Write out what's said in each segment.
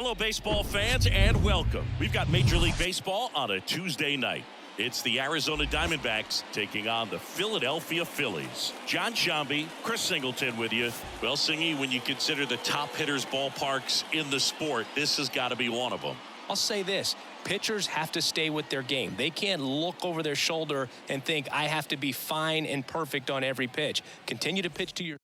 Hello, baseball fans, and welcome. We've got Major League Baseball on a Tuesday night. It's the Arizona Diamondbacks taking on the Philadelphia Phillies. John Shambi, Chris Singleton with you. Well, Singy, when you consider the top hitters' ballparks in the sport, this has got to be one of them. I'll say this. Pitchers have to stay with their game. They can't look over their shoulder and think, I have to be fine and perfect on every pitch. Continue to pitch to your...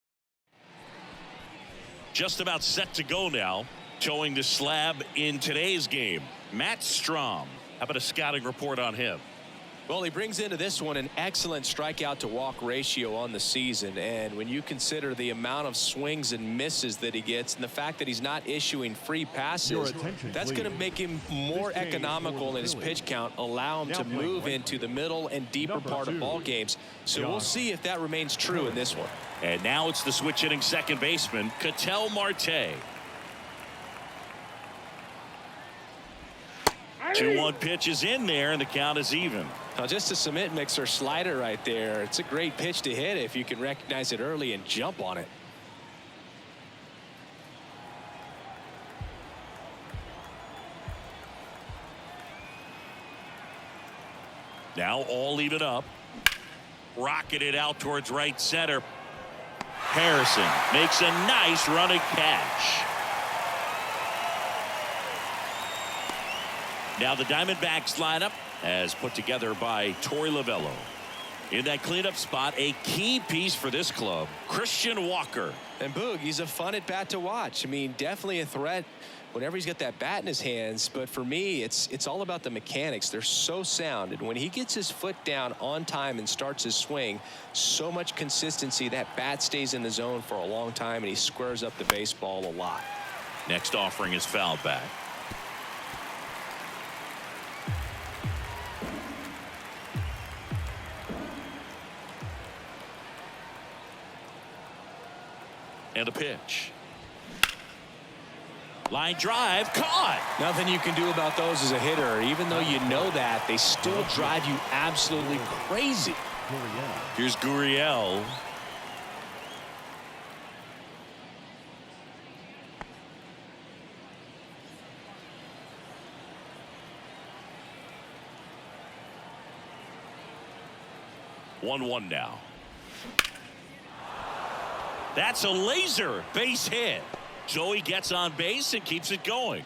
Just about set to go now. Towing the slab in today's game, Matt Strom. How about a scouting report on him? Well, he brings into this one an excellent strikeout to walk ratio on the season. And when you consider the amount of swings and misses that he gets and the fact that he's not issuing free passes, that's going to make him more economical in his pitch count, allow him to move into the middle and deeper part of ball games. So we'll see if that remains true in this one. And now it's the switch hitting second baseman, Ketel Marte. 2-1 pitch is in there, and the count is even. Now, just a cement mixer slider right there. It's a great pitch to hit if you can recognize it early and jump on it. Now all even up. Rocketed out towards right center. Harrison makes a nice running catch. Now the Diamondbacks lineup as put together by Torey Lovullo. In that cleanup spot, a key piece for this club, Christian Walker. And Boog, he's a fun at bat to watch. I mean, definitely a threat whenever he's got that bat in his hands. But for me, it's all about the mechanics. They're so sound. And when he gets his foot down on time and starts his swing, so much consistency, that bat stays in the zone for a long time, and he squares up the baseball a lot. Next offering is fouled back. And a pitch. Line drive, caught. Nothing you can do about those as a hitter. Even though you know that, they still drive you absolutely crazy. Here's Gurriel. One now. That's a laser base hit. Joey gets on base and keeps it going.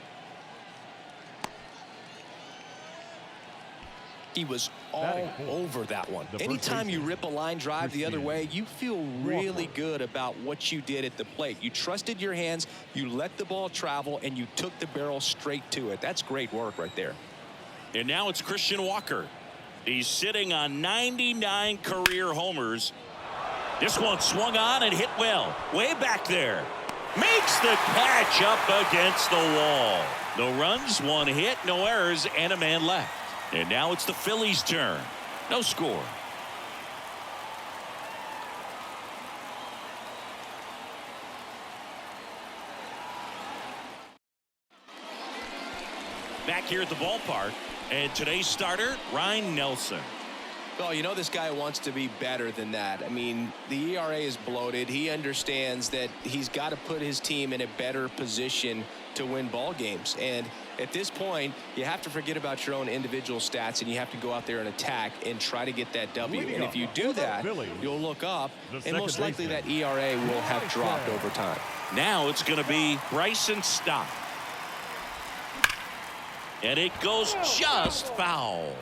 He was all over that one. Anytime you rip a line drive the other way, you feel really good about what you did at the plate. You trusted your hands, you let the ball travel, and you took the barrel straight to it. That's great work right there. And now it's Christian Walker. He's sitting on 99 career homers. This one swung on and hit well. Way back there. Makes the catch up against the wall. No runs, one hit, no errors, and a man left. And now it's the Phillies' turn. No score. Back here at the ballpark. And today's starter, Ryan Nelson. Well, you know this guy wants to be better than that. I mean, the ERA is bloated. He understands that he's got to put his team in a better position to win ball games. And at this point, you have to forget about your own individual stats, and you have to go out there and attack and try to get that W. And if you do that, you'll look up, and most likely that ERA will have dropped over time. Now it's going to be Bryson Stott. And it goes just foul.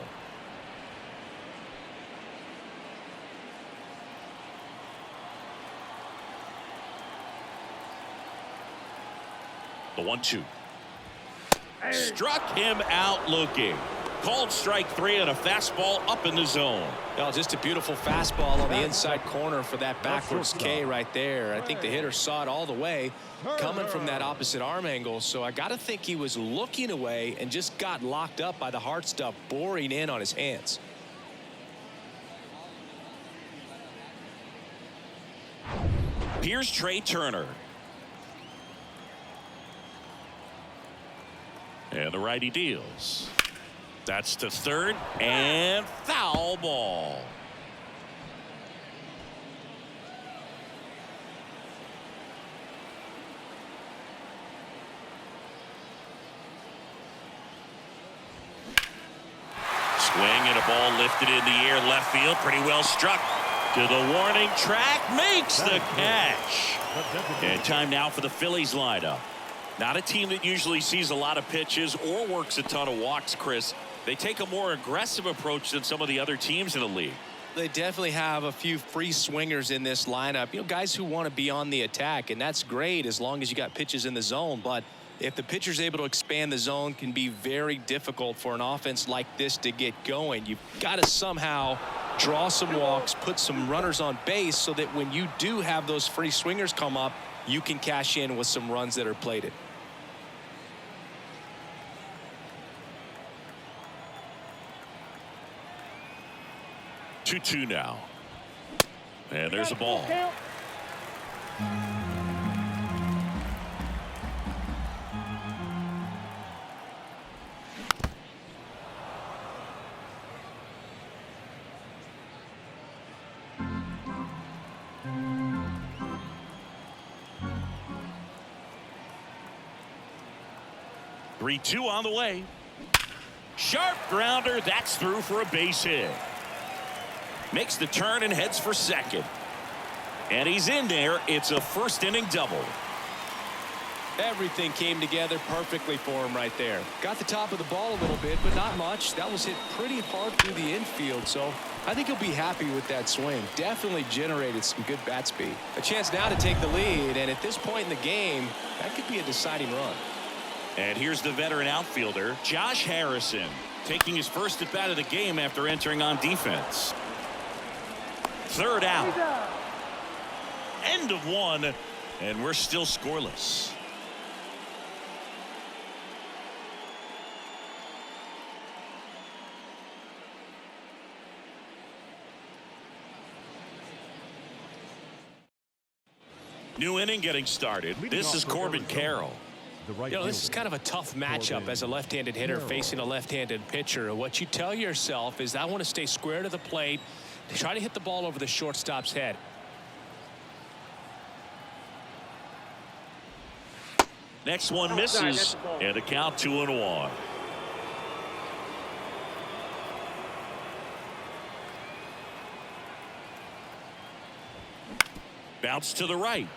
The 1-2. Struck him out looking. Called strike three on a fastball up in the zone. Well, just a beautiful fastball on the inside corner for that backwards K right there. I think the hitter saw it all the way coming from that opposite arm angle. So I got to think he was looking away and just got locked up by the hard stuff boring in on his hands. Here's Trey Turner. And the righty deals. That's to third and foul ball. Swing and a ball lifted in the air, left field, pretty well struck. To the warning track, makes the catch. And time now for the Phillies lineup. Not a team that usually sees a lot of pitches or works a ton of walks, Chris. They take a more aggressive approach than some of the other teams in the league. They definitely have a few free swingers in this lineup. Guys who want to be on the attack, and that's great as long as you got pitches in the zone. But if the pitcher's able to expand the zone, can be very difficult for an offense like this to get going. You've got to somehow draw some walks, put some runners on base so that when you do have those free swingers come up, you can cash in with some runs that are plated. Two now. And there's a ball. Three-two on the way. Sharp grounder. That's through for a base hit. Makes the turn and heads for second. And he's in there. It's a first inning double. Everything came together perfectly for him right there. Got the top of the ball a little bit, but not much. That was hit pretty hard through the infield, so I think he'll be happy with that swing. Definitely generated some good bat speed. A chance now to take the lead, and at this point in the game, that could be a deciding run. And here's the veteran outfielder, Josh Harrison, taking his first at bat of the game after entering on defense. Third out. End of one, and we're still scoreless. New inning getting started. This is Corbin Carroll. This is kind of a tough matchup as a left-handed hitter facing a left-handed pitcher. What you tell yourself is, I want to stay square to the plate, try to hit the ball over the shortstop's head. Next one misses, and a count 2-1. Bounce to the right.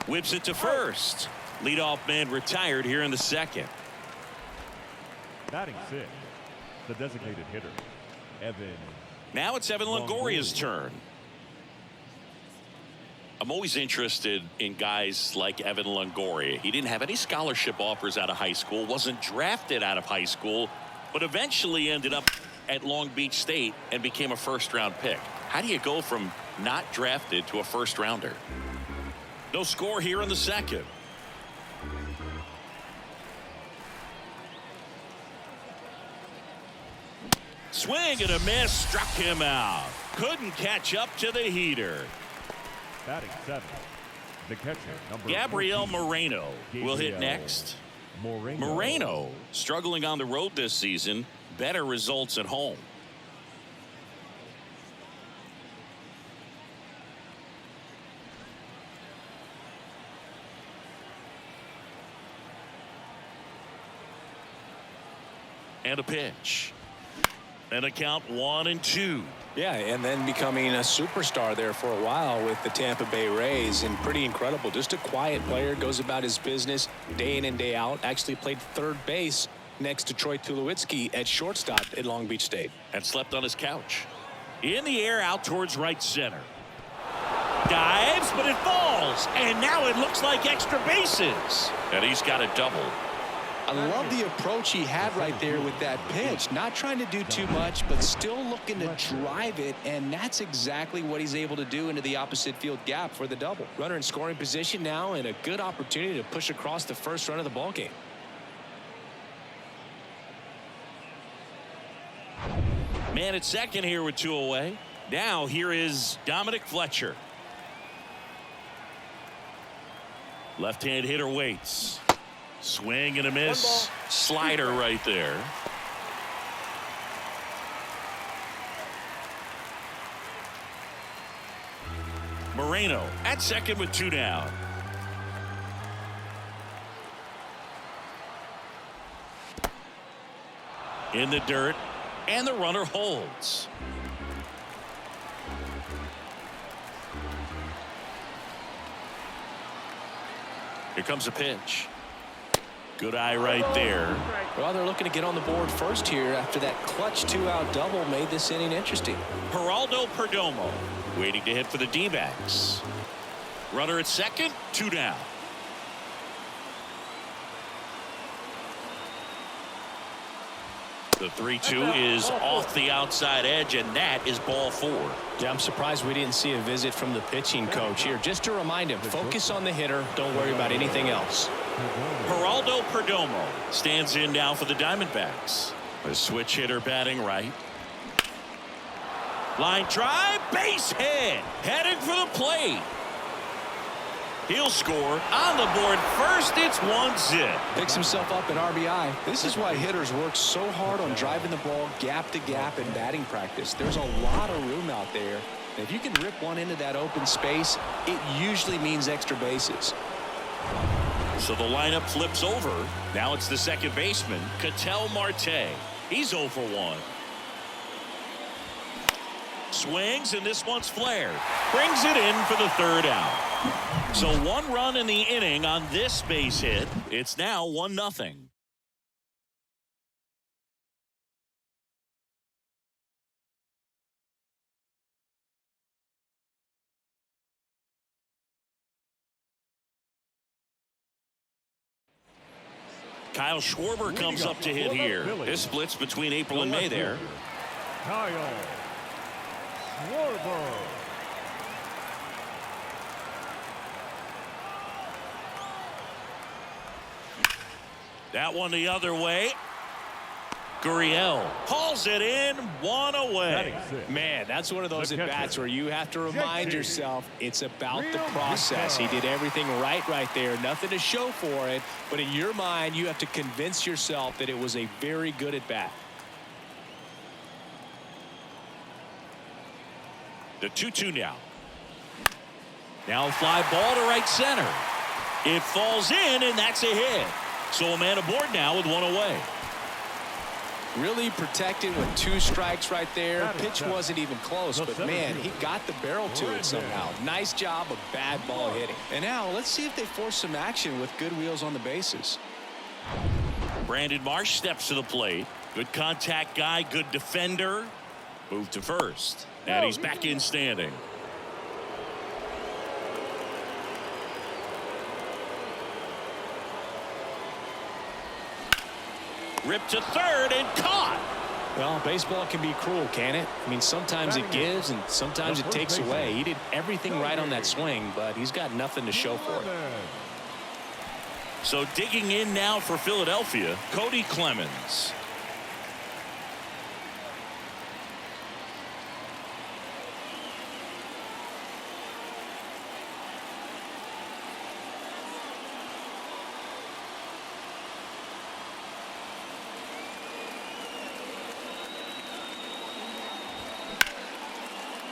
Whips it to first. Leadoff man retired here in the second. Batting sixth, the designated hitter, Evan. Now it's Evan Longoria's turn. I'm always interested in guys like Evan Longoria. He didn't have any scholarship offers out of high school, wasn't drafted out of high school, but eventually ended up at Long Beach State and became a first-round pick. How do you go from not drafted to a first-rounder? No score here in the second. Swing and a miss, struck him out. Couldn't catch up to the heater. Batting seventh, the catcher, number Gabriel 14, Moreno will hit next. Moreno struggling on the road this season. Better results at home. And a pitch. And a count 1-2. Yeah, and then becoming a superstar there for a while with the Tampa Bay Rays, and pretty incredible. Just a quiet player, goes about his business day in and day out. Actually played third base next to Troy Tulowitzki at shortstop at Long Beach State. And slept on his couch. In the air, out towards right center. Dives, but it falls. And now it looks like extra bases. And he's got a double. I love the approach he had right there with that pitch. Not trying to do too much, but still looking to drive it, and that's exactly what he's able to do into the opposite field gap for the double. Runner in scoring position now, and a good opportunity to push across the first run of the ball game. Man at second here with 2 away. Now here is Dominic Fletcher. Left-hand hitter waits. Swing and a miss. Slider right there. Moreno at second with 2 down. in the dirt, and the runner holds. Here comes a pitch. Good eye right there. Well, they're looking to get on the board first here after that clutch 2-out double made this inning interesting. Geraldo Perdomo waiting to hit for the D-backs. Runner at second, 2 down. The 3-2 is off the outside edge, and that is ball 4. Yeah, I'm surprised we didn't see a visit from the pitching coach here, just to remind him, focus on the hitter, don't worry about anything else. Geraldo Perdomo stands in now for the Diamondbacks. A switch hitter batting right. Line drive, base hit, heading for the plate. He'll score on the board first. It's 1-zip. Picks himself up at RBI. This is why hitters work so hard on driving the ball gap to gap in batting practice. There's a lot of room out there. If you can rip one into that open space, it usually means extra bases. So the lineup flips over. Now it's the second baseman, Ketel Marte. He's 0 for 1. Swings, and this one's flared. Brings it in for the 3rd out. So 1 run in the inning on this base hit. It's now 1-0. Kyle Schwarber comes up to hit here. This splits between April and May there. Kyle Schwarber. That one the other way. Gurriel hauls it in, 1 away. Man, that's one of those at-bats where you have to remind yourself it's about the process. He did everything right there. Nothing to show for it. But in your mind, you have to convince yourself that it was a very good at-bat. The 2-2 now. Now a fly ball to right center. It falls in, and that's a hit. So a man aboard now with 1 away. Really protected with 2 strikes right there. Pitch wasn't even close, but man, he got the barrel to it somehow. Nice job of bad ball hitting. And now let's see if they force some action with good wheels on the bases. Brandon Marsh steps to the plate. Good contact guy, good defender. Move to first, and he's back in standing. Ripped to third and caught. Well, baseball can be cruel, can it? I mean, sometimes it gives and sometimes it takes away. He did everything right on that swing, but he's got nothing to show for it. So digging in now for Philadelphia, Cody Clemens.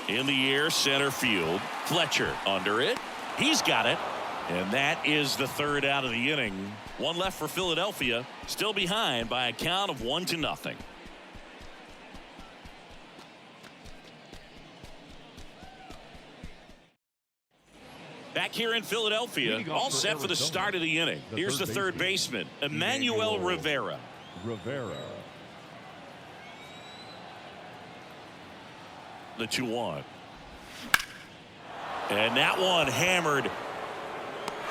In the air, center field. Fletcher under it. He's got it. And that is the 3rd out of the inning. 1 left for Philadelphia. Still behind by a count of 1-0. Back here in Philadelphia, all set for the start of the inning. Here's the 3rd baseman, Emmanuel Rivera. The 2-1. And that one hammered.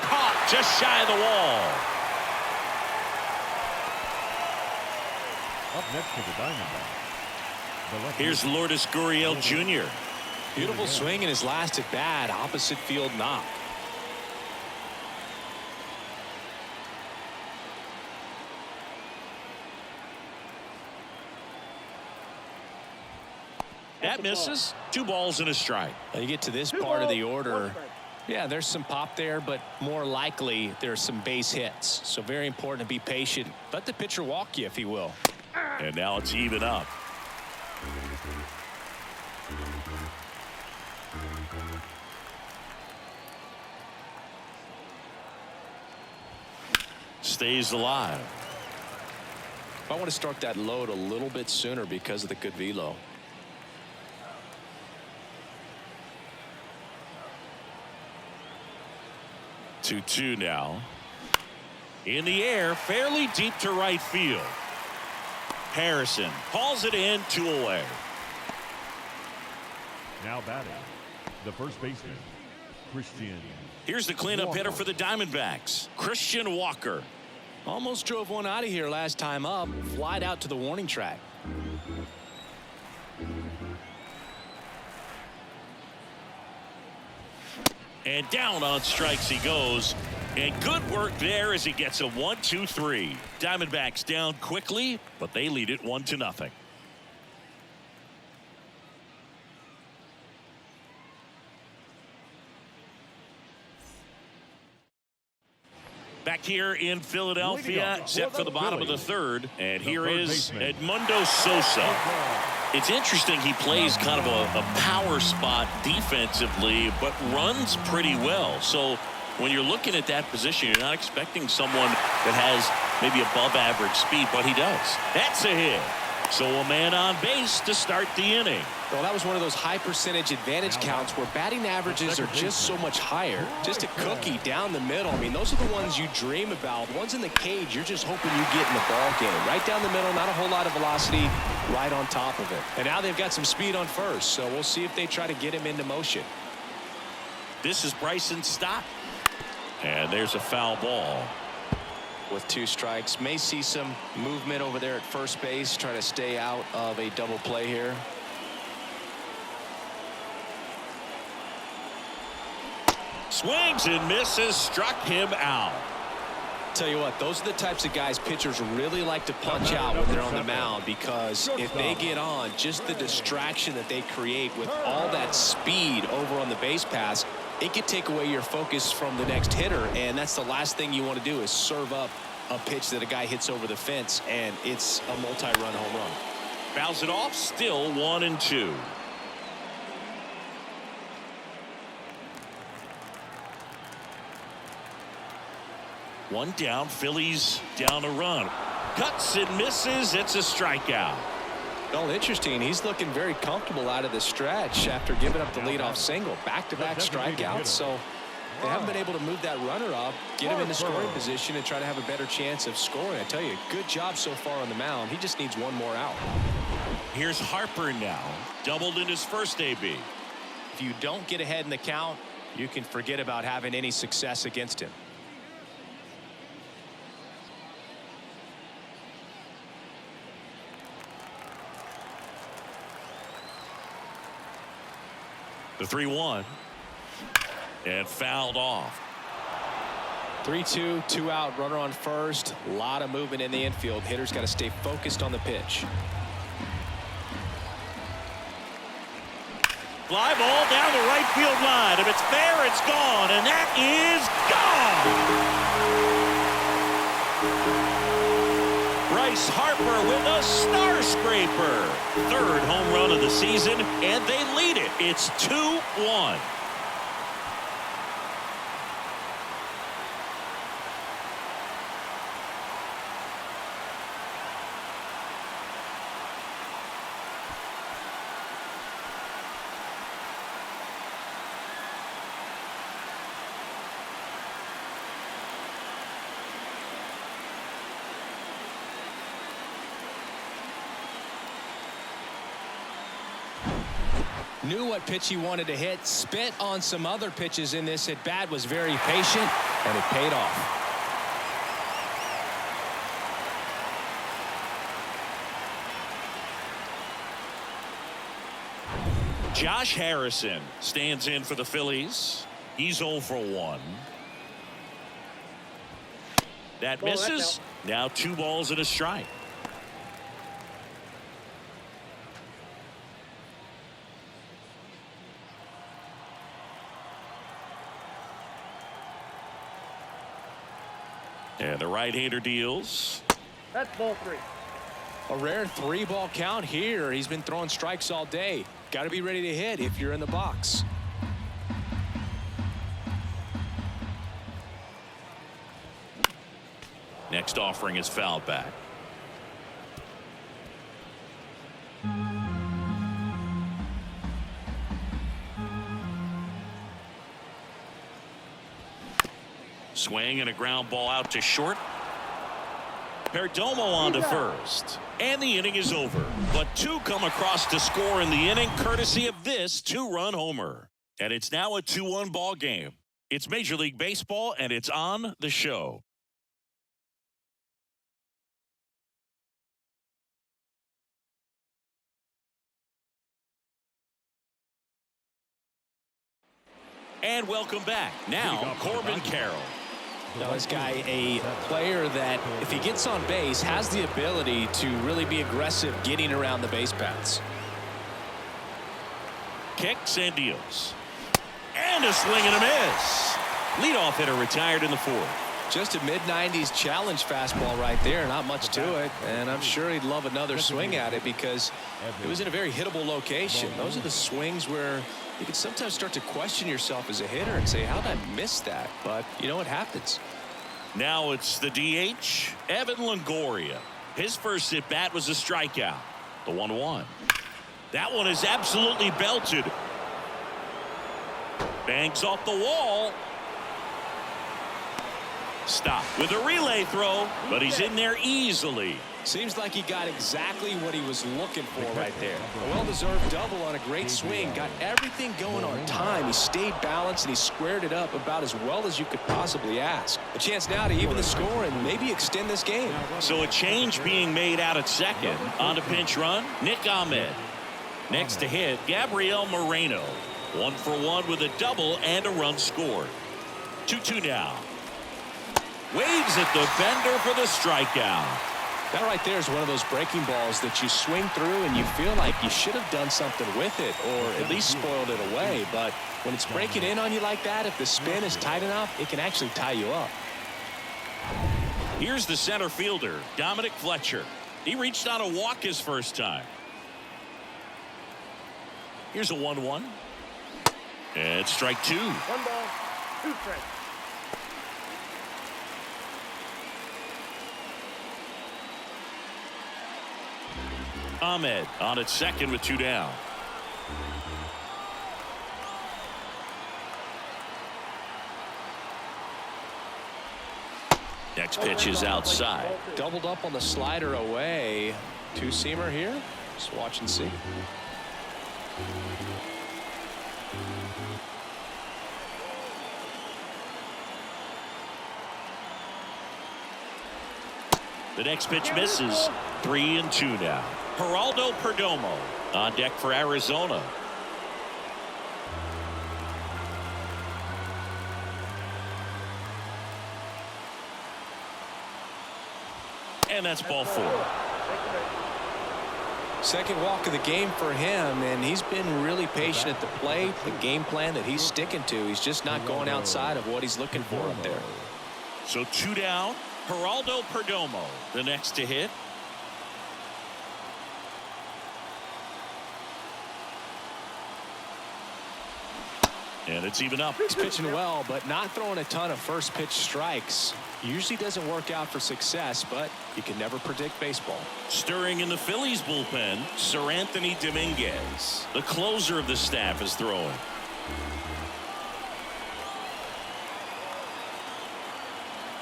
Caught just shy of the wall. Up next to the Diamondbacks. Here's Lourdes Gurriel Jr. Beautiful swing in his last at bat. Opposite field knock. That misses. 2 balls and a strike. Now you get to this part of the order. Yeah, there's some pop there, but more likely there's some base hits. So very important to be patient. Let the pitcher walk you if he will. And now it's even up. Stays alive. I want to start that load a little bit sooner because of the good velo. Two now. In the air, fairly deep to right field. Harrison hauls it in, 2 away. Now batting, the first baseman, Christian. Here's the cleanup hitter for the Diamondbacks, Christian Walker. Almost drove one out of here last time up. Flied out to the warning track. And down on strikes he goes. And good work there as he gets a 1-2-3. Diamondbacks down quickly, but they lead it 1-0. Back here in Philadelphia, set for the bottom of the third. And here is Edmundo Sosa. It's interesting, he plays kind of a power spot defensively, but runs pretty well. So when you're looking at that position, you're not expecting someone that has maybe above average speed, but he does. That's a hit. So a man on base to start the inning. Well, that was one of those high percentage advantage counts where batting averages are just so much higher. Just a cookie down the middle. I mean, those are the ones you dream about. Ones in the cage, you're just hoping you get in the ball game. Right down the middle, not a whole lot of velocity, right on top of it. And now they've got some speed on first, so we'll see if they try to get him into motion. This is Bryson Stott. And there's a foul ball. With 2 strikes, may see some movement over there at first base, try to stay out of a double play here. Swings and misses, struck him out. Tell you what, those are the types of guys pitchers really like to punch out when they're on the mound, because if they get on, just the distraction that they create with all that speed over on the base pass, it could take away your focus from the next hitter, and that's the last thing you want to do is serve up a pitch that a guy hits over the fence, and it's a multi-run home run. Fouls it off, still 1-2. One down, Phillies down a run. Cuts and misses, it's a strikeout. Well, interesting. He's looking very comfortable out of the stretch after giving up the leadoff single. Back-to-back strikeouts, so they haven't been able to move that runner up, get him into scoring position, and try to have a better chance of scoring. I tell you, good job so far on the mound. He just needs one more out. Here's Harper now, doubled in his first AB. If you don't get ahead in the count, you can forget about having any success against him. The 3-1 and fouled off. 3-2, 2 out, runner on first. A lot of movement in the infield. Hitter's got to stay focused on the pitch. Fly ball down the right field line. If it's fair, it's gone, and that is gone. Bryce Harper with a star scraper. 3rd home run of the season, and they lead it. It's 2-1. Knew what pitch he wanted to hit, spit on some other pitches in this at bat, was very patient, and it paid off. Josh Harrison stands in for the Phillies. He's 0 for 1. That misses. Now 2 balls and a strike. And the right-hander deals. That's ball 3. A rare 3-ball count here. He's been throwing strikes all day. Got to be ready to hit if you're in the box. Next offering is fouled back. Swing and a ground ball out to short. Perdomo on to first. And the inning is over. But two come across to score in the inning courtesy of this two-run homer. And it's now a 2-1 ball game. It's Major League Baseball, and it's on the show. And welcome back. Now, Corbin Carroll. Now, this guy, a player that, if he gets on base, has the ability to really be aggressive getting around the base paths. Kicks and deals. And a swing and a miss. Leadoff hitter retired in the fourth. Just a mid-90s challenge fastball right there. Not much to it. And I'm sure he'd love another swing at it because it was in a very hittable location. Those are the swings where you can sometimes start to question yourself as a hitter and say, how did I miss that? But, you know, it happens. Now it's the DH, Evan Longoria. His first at-bat was a strikeout. The 1-1. That one is absolutely belted. Bangs off the wall. Stop with a relay throw, but he's in there easily. Seems like he got exactly what he was looking for right there. A well-deserved double on a great swing. Got everything going on time. He stayed balanced and he squared it up about as well as you could possibly ask. A chance now to even the score and maybe extend this game. So a change being made out at second. On to pinch run, Nick Ahmed. Next to hit, Gabriel Moreno. 1 for 1 with a double and a run scored. 2-2 now. Waves at the bender for the strikeout. That right there is one of those breaking balls that you swing through and you feel like you should have done something with it or at least spoiled it away. But when it's breaking in on you like that, if the spin is tight enough, it can actually tie you up. Here's the center fielder, Dominic Fletcher. He reached on a walk his first time. Here's a 1-1. And strike two. 1 ball, 2 strikes. Ahmed on at second with 2 down. Next pitch is outside. Doubled up on the slider away. Two-seamer here. Just watch and see. The next pitch misses. 3-2 now. Geraldo Perdomo on deck for Arizona. And that's ball 4. Second walk of the game for him, and he's been really patient at the plate. The game plan that he's sticking to, he's just not going outside of what he's looking for up there. So 2 down. Geraldo Perdomo, the next to hit. And it's even up. He's pitching well, but not throwing a ton of first pitch strikes. Usually doesn't work out for success, but you can never predict baseball. Stirring in the Phillies bullpen, Sir Anthony Dominguez. The closer of the staff is throwing.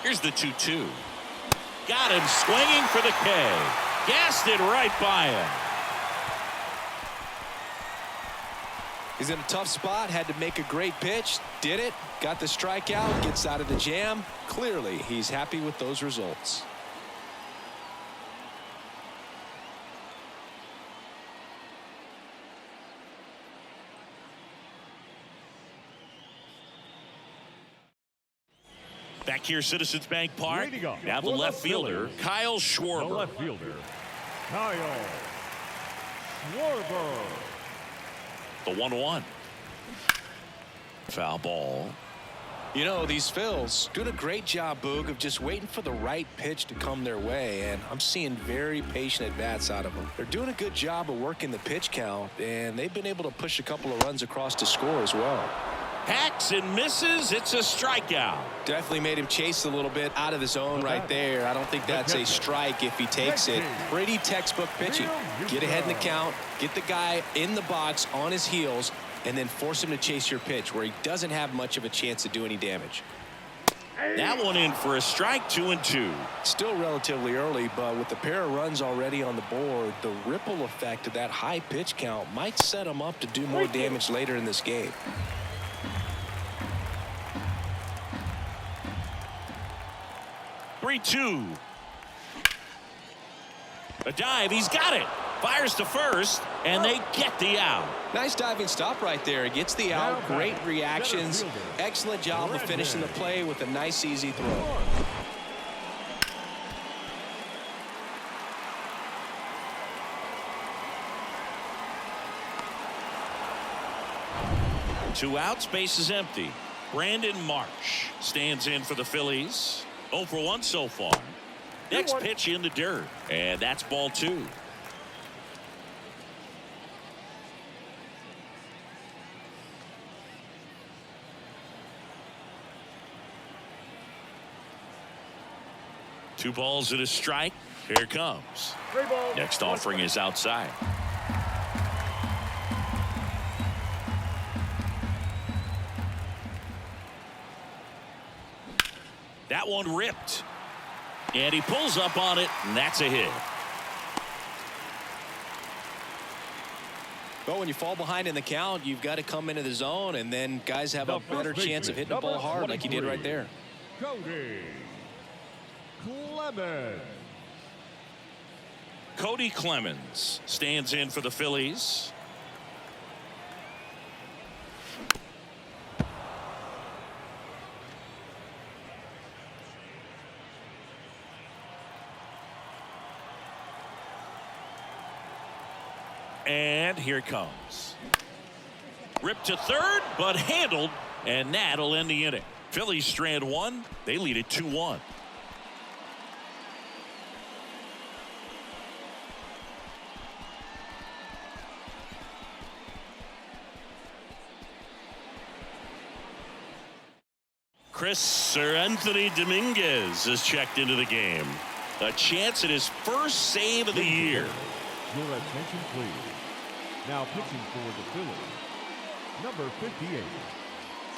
Here's the 2-2. Got him swinging for the K. Gassed it right by him. He's in a tough spot, had to make a great pitch, did it, got the strikeout, gets out of the jam. Clearly, he's happy with those results. Back here, Citizens Bank Park. Now the left fielder, Kyle Schwarber. The left fielder, Kyle Schwarber. The 1-1. Foul ball. You know, these Phils doing a great job, Boog, of just waiting for the right pitch to come their way, and I'm seeing very patient at-bats out of them. They're doing a good job of working the pitch count, and they've been able to push a couple of runs across to score as well. Hacks and misses. It's a strikeout. Definitely made him chase a little bit out of the zone right there. I don't think that's a strike if he takes it. Pretty textbook pitching. Get ahead in the count, get the guy in the box on his heels, and then force him to chase your pitch where he doesn't have much of a chance to do any damage. That one in for a strike, 2-2. Still relatively early, but with the pair of runs already on the board, the ripple effect of that high pitch count might set him up to do more damage later in this game. Three-two. A dive, he's got it. Fires to first, and they get the out. Nice diving stop right there. Gets the out. Great reactions. Excellent job of finishing the play with a nice, easy throw. Two outs, base is empty. Brandon Marsh stands in for the Phillies. 0 for 1 so far. Next pitch in the dirt, and that's ball 2. Two balls and a strike. Here it comes. Next offering is outside. That one ripped. And he pulls up on it, and that's a hit. Well, when you fall behind in the count, you've got to come into the zone, and then guys have a better chance of hitting the ball hard like he did right there. Cody Clemens stands in for the Phillies. And here it comes. Ripped to third, but handled, and that'll end the inning. Phillies strand one. They lead it 2-1. Anthony Dominguez is checked into the game. A chance at his first save of the year. Your attention, please. Now pitching for the Phillies, number 58.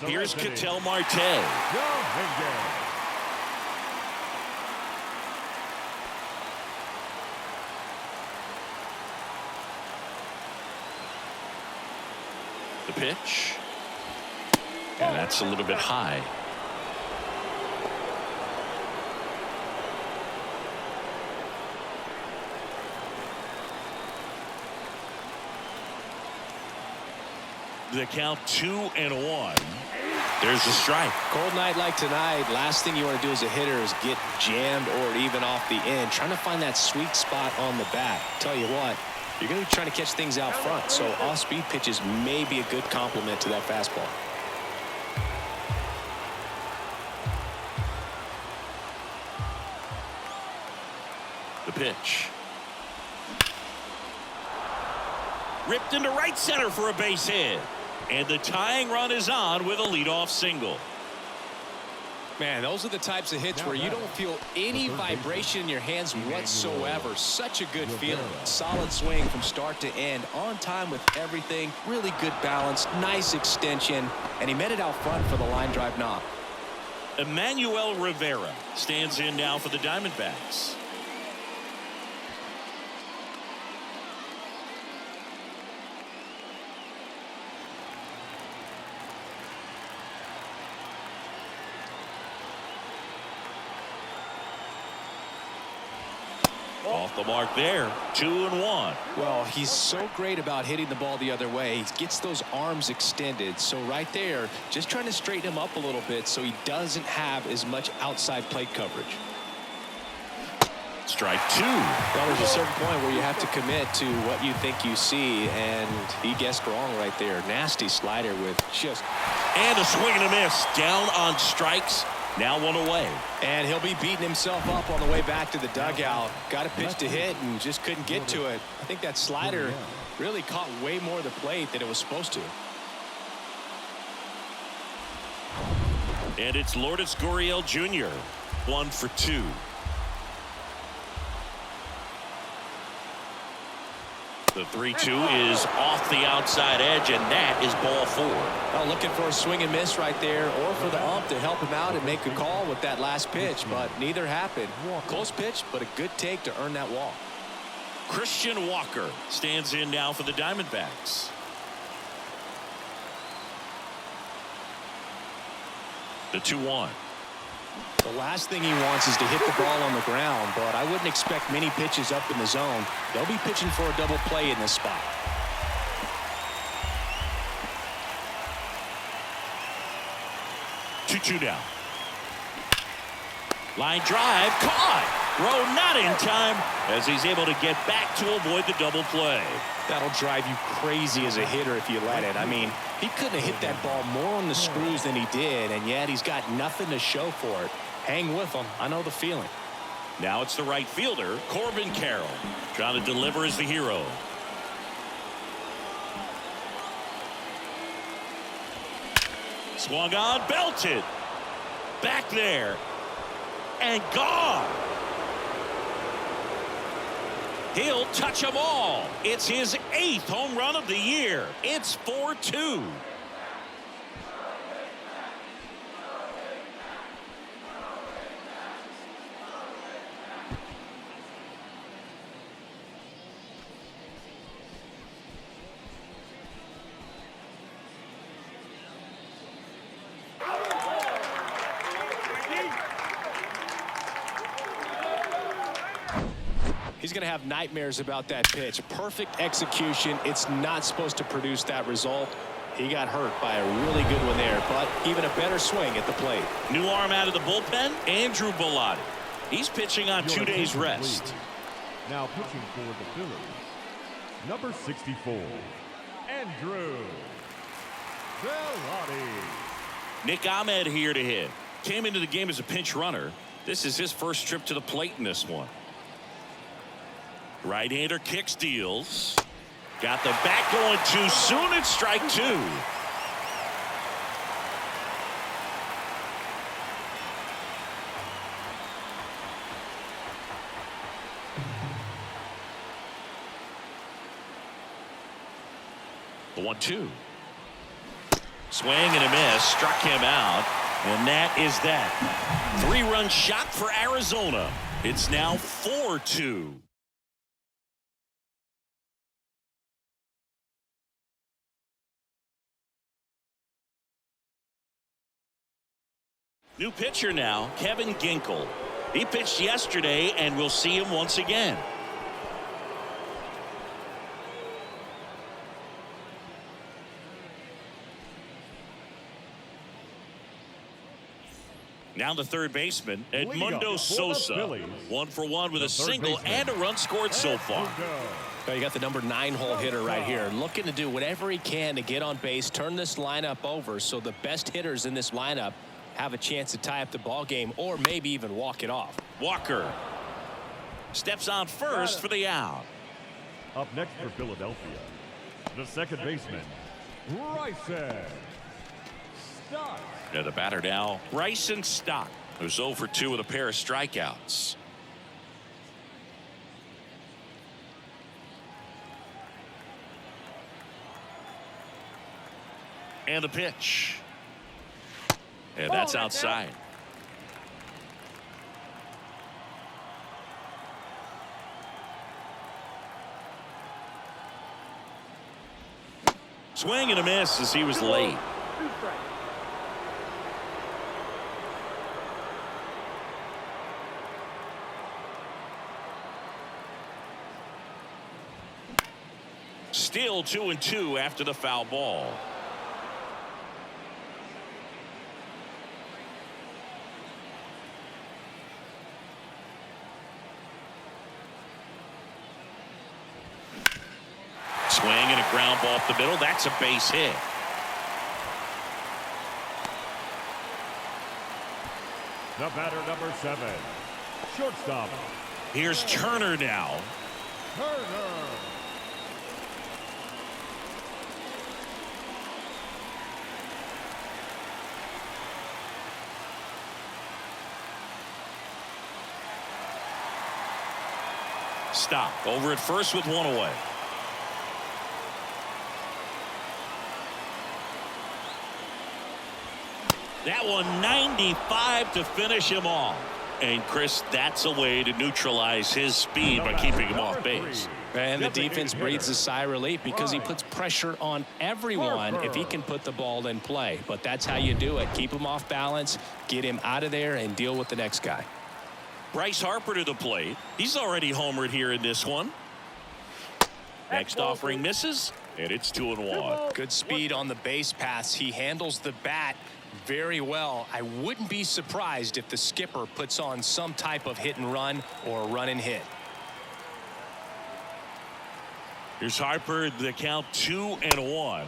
Here's Ketel Marte. Dominguez. The pitch. And that's a little bit high. The count 2-1. There's a strike. Cold night like tonight, last thing you want to do as a hitter is get jammed or even off the end. Trying to find that sweet spot on the bat. Tell you what, you're going to be trying to catch things out front, so off-speed pitches may be a good complement to that fastball. The pitch. Ripped into right center for a base hit. And the tying run is on with a leadoff single. Man, those are the types of hits where you don't feel any vibration in your hands whatsoever. Such a good feeling. Solid swing from start to end. On time with everything. Really good balance. Nice extension. And he met it out front for the line drive knock. Emmanuel Rivera stands in now for the Diamondbacks. Off the mark there. 2-1. Well, he's so great about hitting the ball the other way. He gets those arms extended. So right there, just trying to straighten him up a little bit so he doesn't have as much outside plate coverage. Strike 2. Well, there's a certain point where you have to commit to what you think you see, and he guessed wrong right there. Nasty slider with just... And a swing and a miss. Down on strikes. Now one away. And he'll be beating himself up on the way back to the dugout. Got a pitch to hit and just couldn't get to it. I think that slider really caught way more of the plate than it was supposed to. And it's Lourdes Gurriel Jr. 1 for 2. The 3-2 is off the outside edge, and that is ball 4. Well, looking for a swing and miss right there, or for the ump to help him out and make a call with that last pitch, but neither happened. Close pitch, but a good take to earn that walk. Christian Walker stands in now for the Diamondbacks. The 2-1. The last thing he wants is to hit the ball on the ground, but I wouldn't expect many pitches up in the zone. They'll be pitching for a double play in this spot. 2-2 now. Line drive caught. Throw not in time as he's able to get back to avoid the double play. That'll drive you crazy as a hitter if you let it. I mean, he couldn't have hit that ball more on the screws than he did, and yet he's got nothing to show for it. Hang with him. I know the feeling. Now it's the right fielder, Corbin Carroll, trying to deliver as the hero. Swung on, belted. Back there. And gone. He'll touch them all. It's his 8th home run of the year. It's 4-2. He's going to have nightmares about that pitch. Perfect execution. It's not supposed to produce that result. He got hurt by a really good one there, but even a better swing at the plate. New arm out of the bullpen, Andrew Bellotti. He's pitching on 2 days rest. Now pitching for the Phillies, number 64, Andrew Bellotti. Nick Ahmed here to hit. Came into the game as a pinch runner. This is his first trip to the plate in this one. Right-hander kicks, deals. Got the bat going too soon. It's strike 2. The 1-2. Swing and a miss. Struck him out. And that is that. 3-run shot for Arizona. It's now 4-2. New pitcher now, Kevin Ginkel. He pitched yesterday, and we'll see him once again. Now the third baseman, Edmundo Sosa. 1 for 1 with a single and a run scored so far. You got the number 9 hole hitter right here, looking to do whatever he can to get on base, turn this lineup over so the best hitters in this lineup have a chance to tie up the ball game or maybe even walk it off. Walker steps on first for the out. Up next for Philadelphia, the second baseman, Bryson Stott. Yeah, the batter now, Bryson Stott, who's 0 for 2 with a pair of strikeouts. And the pitch. And that's outside. Swing and a miss as he was late. Still 2-2 after the foul ball. Swing and a ground ball up the middle. That's a base hit. The batter, number 7, shortstop. Here's Turner now. Turner. Stop over at first with 1 away. That one 95 to finish him off. And Chris, that's a way to neutralize his speed by keeping him off base. And the defense breathes a sigh of relief because he puts pressure on everyone if he can put the ball in play. But that's how you do it. Keep him off balance, get him out of there, and deal with the next guy. Bryce Harper to the plate. He's already homered here in this one. Next offering misses, and it's 2-1. Good speed on the base paths. He handles the bat very well. I wouldn't be surprised if the skipper puts on some type of hit and run or run and hit. Here's Harper, the count 2-1.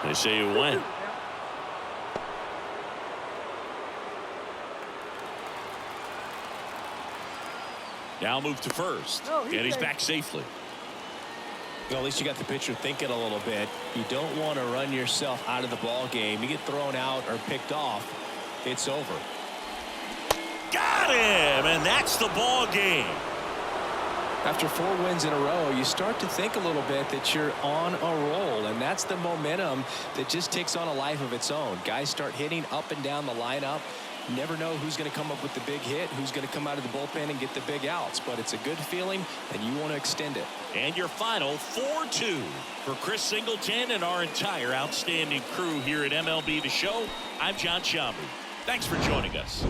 They say it went. Now move to first, and he's back safely. Well, at least you got the pitcher thinking a little bit. You don't want to run yourself out of the ball game. You get thrown out or picked off, it's over. Got him, and that's the ball game. After 4 wins in a row, you start to think a little bit that you're on a roll, and that's the momentum that just takes on a life of its own. Guys start hitting up and down the lineup. You never know who's going to come up with the big hit, who's going to come out of the bullpen and get the big outs, but it's a good feeling, and you want to extend it. And your final 4-2 for Chris Singleton and our entire outstanding crew here at MLB The Show. I'm John Shambi. Thanks for joining us.